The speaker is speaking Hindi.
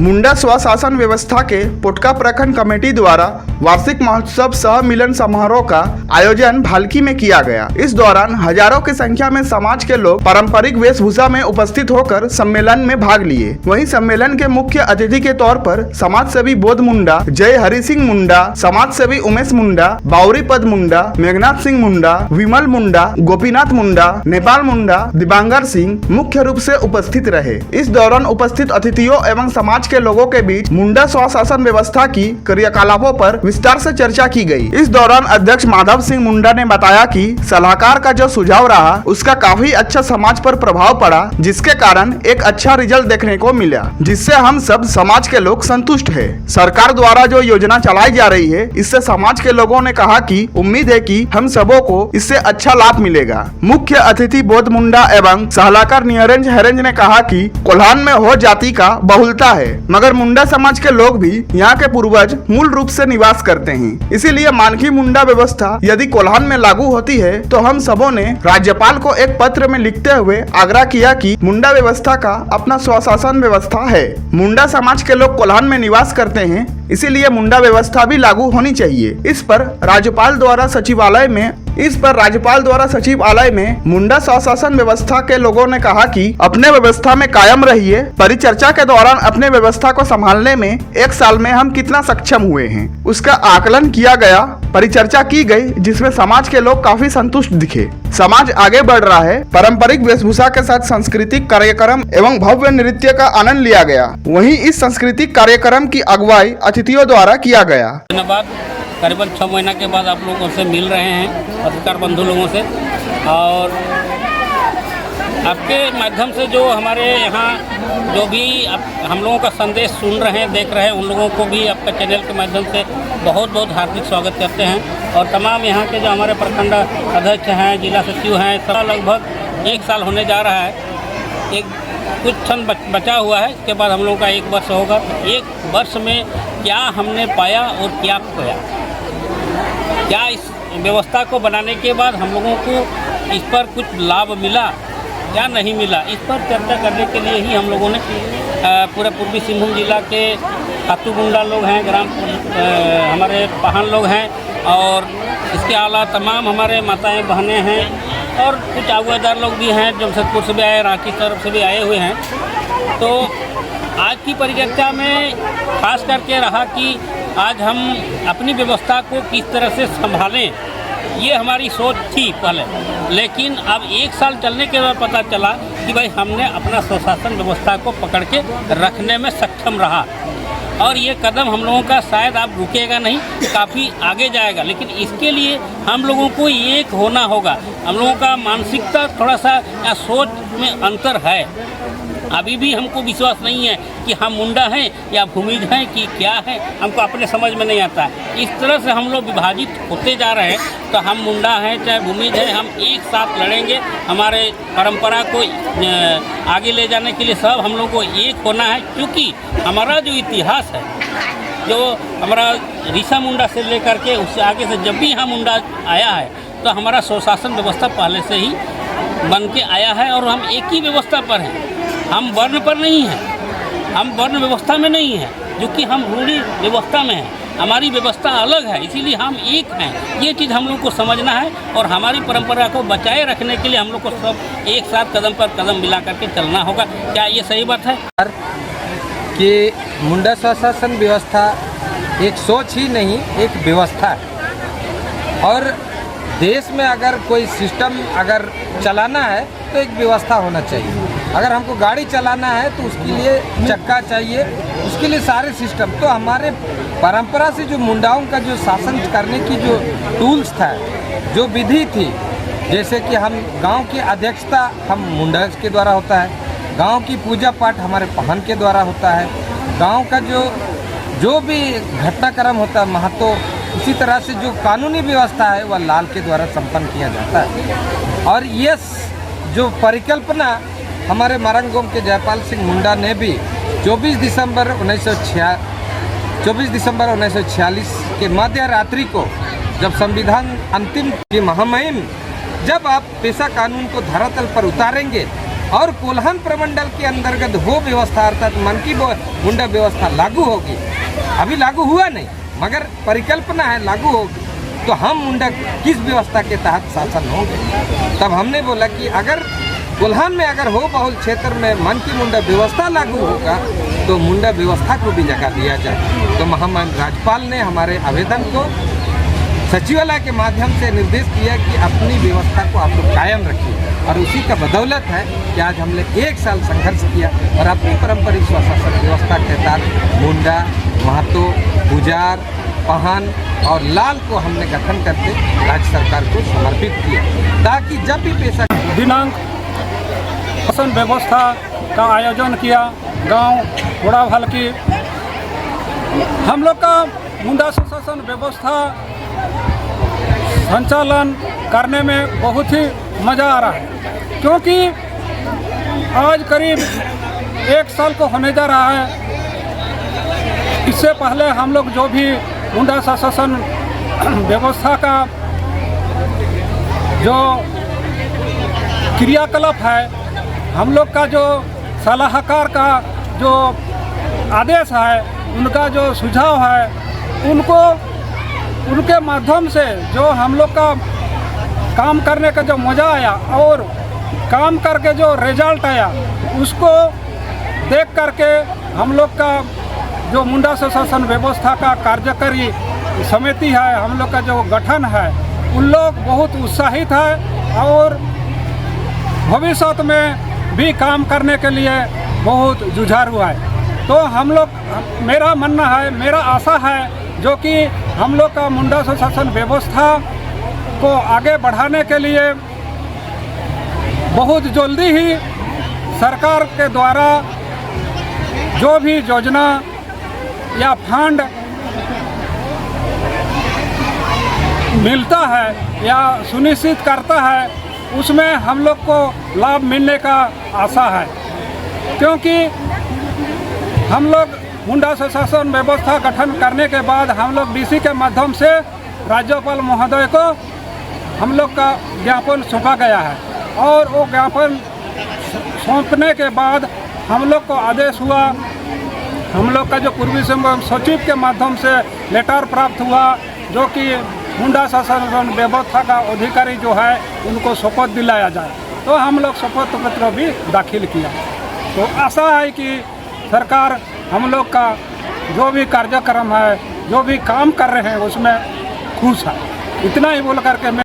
मुंडा स्वशासन व्यवस्था के पोटका प्रखंड कमेटी द्वारा वार्षिक महोत्सव सह मिलन समारोह का आयोजन भालकी में किया गया। इस दौरान हजारों की संख्या में समाज के लोग पारंपरिक वेशभूषा में उपस्थित होकर सम्मेलन में भाग लिए। वहीं सम्मेलन के मुख्य अतिथि के तौर पर समाज सेवी बोध मुंडा, जय हरि सिंह मुंडा, समाज सेवी उमेश मुंडा, बाउरी पद मुंडा, मेघनाथ सिंह मुंडा, विमल मुंडा, गोपीनाथ मुंडा, नेपाल मुंडा, दिबांगर सिंह मुख्य रूप से उपस्थित रहे। इस दौरान उपस्थित अतिथियों एवं समाज के लोगों के बीच मुंडा स्वशासन व्यवस्था की क्रियाकलापों पर विस्तार से चर्चा की गई। इस दौरान अध्यक्ष माधव सिंह मुंडा ने बताया कि सलाहकार का जो सुझाव रहा उसका काफी अच्छा समाज पर प्रभाव पड़ा, जिसके कारण एक अच्छा रिजल्ट देखने को मिला, जिससे हम सब समाज के लोग संतुष्ट है। सरकार द्वारा जो योजना चलाई जा रही है, इससे समाज के लोगों ने कहा कि उम्मीद है कि हम सबों को इससे अच्छा लाभ मिलेगा। मुख्य अतिथि बोध मुंडा एवं सलाहकार नियरेंज हेरेंज ने कहा कि कोल्हान में हो जाति का बहुलता है, मगर मुंडा समाज के लोग भी यहाँ के पूर्वज मूल रूप से निवास करते हैं। इसीलिए मानकी मुंडा व्यवस्था यदि कोल्हान में लागू होती है तो हम सबों ने राज्यपाल को एक पत्र में लिखते हुए आग्रह किया कि मुंडा व्यवस्था का अपना स्वशासन व्यवस्था है। मुंडा समाज के लोग कोल्हान में निवास करते हैं, इसीलिए मुंडा व्यवस्था भी लागू होनी चाहिए। इस पर राज्यपाल द्वारा सचिवालय में मुंडा स्वशासन व्यवस्था के लोगों ने कहा कि अपने व्यवस्था में कायम रहिए। परिचर्चा के दौरान अपने व्यवस्था को संभालने में एक साल में हम कितना सक्षम हुए हैं, उसका आकलन किया गया, परिचर्चा की गई, जिसमें समाज के लोग काफी संतुष्ट दिखे। समाज आगे बढ़ रहा है। पारंपरिक वेशभूषा के साथ सांस्कृतिक कार्यक्रम एवं भव्य नृत्य का आनंद लिया गया। वहीं इस सांस्कृतिक कार्यक्रम की अगुवाई अतिथियों द्वारा किया गया। करीबन 6 महीना के बाद आप लोगों से मिल रहे हैं, पत्रकार बंधु लोगों से, और आपके माध्यम से जो हमारे यहाँ जो भी हम लोगों का संदेश सुन रहे हैं, देख रहे हैं, उन लोगों को भी आपका चैनल के माध्यम से बहुत बहुत हार्दिक स्वागत करते हैं। और तमाम यहाँ के जो हमारे प्रखंड अध्यक्ष हैं, जिला सचिव हैं, सब लगभग 1 साल होने जा रहा है। एक कुछ क्षण बचा हुआ है, इसके बाद हम लोगों का 1 वर्ष होगा। 1 वर्ष में क्या हमने पाया और क्या खोया, क्या इस व्यवस्था को बनाने के बाद हम लोगों को इस पर कुछ लाभ मिला, क्या नहीं मिला, इस पर चर्चा करने के लिए ही हम लोगों ने पूरे पूर्वी सिंहभूम जिला के खातू गुंडा लोग हैं, हमारे पहान लोग हैं, और इसके अलावा तमाम हमारे माताएं बहनें हैं, और कुछ आगुएदार लोग भी हैं, जमशेदपुर से भी आए, रांची तरफ से भी आए हुए हैं। तो आज की परिचर्चा में खास करके रहा कि आज हम अपनी व्यवस्था को किस तरह से संभालें, ये हमारी सोच थी पहले, लेकिन अब 1 साल चलने के बाद पता चला कि भाई हमने अपना स्वशासन व्यवस्था को पकड़ के रखने में सक्षम रहा, और ये कदम हम लोगों का शायद अब रुकेगा नहीं, काफ़ी आगे जाएगा। लेकिन इसके लिए हम लोगों को एक होना होगा। हम लोगों का मानसिकता थोड़ा सा या सोच में अंतर है। अभी भी हमको विश्वास नहीं है कि हम मुंडा हैं या भूमिज हैं कि क्या है, हमको अपने समझ में नहीं आता है। इस तरह से हम लोग विभाजित होते जा रहे हैं। तो हम मुंडा हैं चाहे भूमिज हैं, हम एक साथ लड़ेंगे। हमारे परंपरा को आगे ले जाने के लिए सब हम लोग को एक होना है, क्योंकि हमारा जो इतिहास है, जो हमारा ऋषा मुंडा से लेकर के उससे आगे से जब भी यहाँ मुंडा आया है, तो हमारा स्वशासन व्यवस्था पहले से ही बन के आया है, और हम एक ही व्यवस्था पर हैं। हम वर्ण पर नहीं हैं, हम वर्ण व्यवस्था में नहीं हैं, जो कि हम रूढ़ी व्यवस्था में हैं। हमारी व्यवस्था अलग है, इसीलिए हम एक हैं। ये चीज़ हम लोग को समझना है, और हमारी परंपरा को बचाए रखने के लिए हम लोग को सब एक साथ कदम पर कदम मिला करके चलना होगा। क्या ये सही बात है कि मुंडा स्वशासन व्यवस्था एक सोच ही नहीं, एक व्यवस्था है। और देश में अगर कोई सिस्टम अगर चलाना है तो एक व्यवस्था होना चाहिए। अगर हमको गाड़ी चलाना है तो उसके लिए चक्का चाहिए, उसके लिए सारे सिस्टम। तो हमारे परंपरा से जो मुंडाओं का जो शासन करने की जो टूल्स था, जो विधि थी, जैसे कि हम गांव की अध्यक्षता हम मुंडा के द्वारा होता है, गांव की पूजा पाठ हमारे पहन के द्वारा होता है, गांव का जो भी घटनाक्रम होता है महतो, उसी तरह से जो कानूनी व्यवस्था है वह लाल के द्वारा संपन्न किया जाता है। और ये जो परिकल्पना हमारे मारंगोम के जयपाल सिंह मुंडा ने भी 24 दिसंबर 1946 के मध्य रात्रि को, जब संविधान अंतिम की महामहिम, जब आप पेशा कानून को धरातल पर उतारेंगे और कोल्हान प्रमंडल के अंतर्गत वो व्यवस्था अर्थात मनकी मुंडा व्यवस्था लागू होगी। अभी लागू हुआ नहीं, मगर परिकल्पना है लागू होगी, तो हम मुंडा किस व्यवस्था के तहत शासन होंगे। तब हमने बोला कि अगर कोल्हान में अगर हो बहुल क्षेत्र में मनकी मुंडा व्यवस्था लागू होगा तो मुंडा व्यवस्था को भी जगह दिया जाए। तो महामहिम राज्यपाल ने हमारे आवेदन को सचिवालय के माध्यम से निर्देश किया कि अपनी व्यवस्था को आप लोग कायम रखिए, और उसी का बदौलत है कि आज हमने 1 साल संघर्ष किया और अपनी पारंपरिक स्वशासन व्यवस्था के तहत मुंडा, महतो, गुजार, पहान और लाल को हमने गठन करके राज्य सरकार को समर्पित किया, ताकि जब भी पेशा दिनांक शासन व्यवस्था का आयोजन किया गांव घोड़ा भालकी। हम लोग का मुंडा सुशासन व्यवस्था संचालन करने में बहुत ही मज़ा आ रहा है, क्योंकि आज करीब 1 साल को होने जा रहा है। इससे पहले हम लोग जो भी मुंडा शासन व्यवस्था का जो क्रियाकलाप है, हम लोग का जो सलाहकार का जो आदेश है, उनका जो सुझाव है, उनके माध्यम से जो हम लोग का काम करने का जो मज़ा आया और काम करके जो रिजल्ट आया, उसको देख करके हम लोग का जो मुंडा शासन व्यवस्था का कार्यकारी समिति है, हम लोग का जो गठन है, उन लोग बहुत उत्साहित है और भविष्य में भी काम करने के लिए बहुत जुझारू है। तो हम लोग, मेरा मानना है, मेरा आशा है जो कि हम लोग का मुंडा शासन व्यवस्था को आगे बढ़ाने के लिए बहुत जल्दी ही सरकार के द्वारा जो भी योजना या फंड मिलता है या सुनिश्चित करता है, उसमें हम लोग को लाभ मिलने का आशा है, क्योंकि हम लोग मुंडा शासन व्यवस्था गठन करने के बाद हम लोग डीसी के माध्यम से राज्यपाल महोदय को हम लोग का ज्ञापन सौंपा गया है, और वो ज्ञापन सौंपने के बाद हम लोग को आदेश हुआ, हम लोग का जो पूर्वी सिंहभूम सचिव के माध्यम से लेटर प्राप्त हुआ, जो कि मुंडा शासन व्यवस्था का अधिकारी जो है उनको शपथ दिलाया जाए। तो हम लोग शपथ पत्र भी दाखिल किया। तो आशा है कि सरकार हम लोग का जो भी कार्यक्रम है, जो भी काम कर रहे हैं, उसमें खुश है। इतना ही बोल करके मैं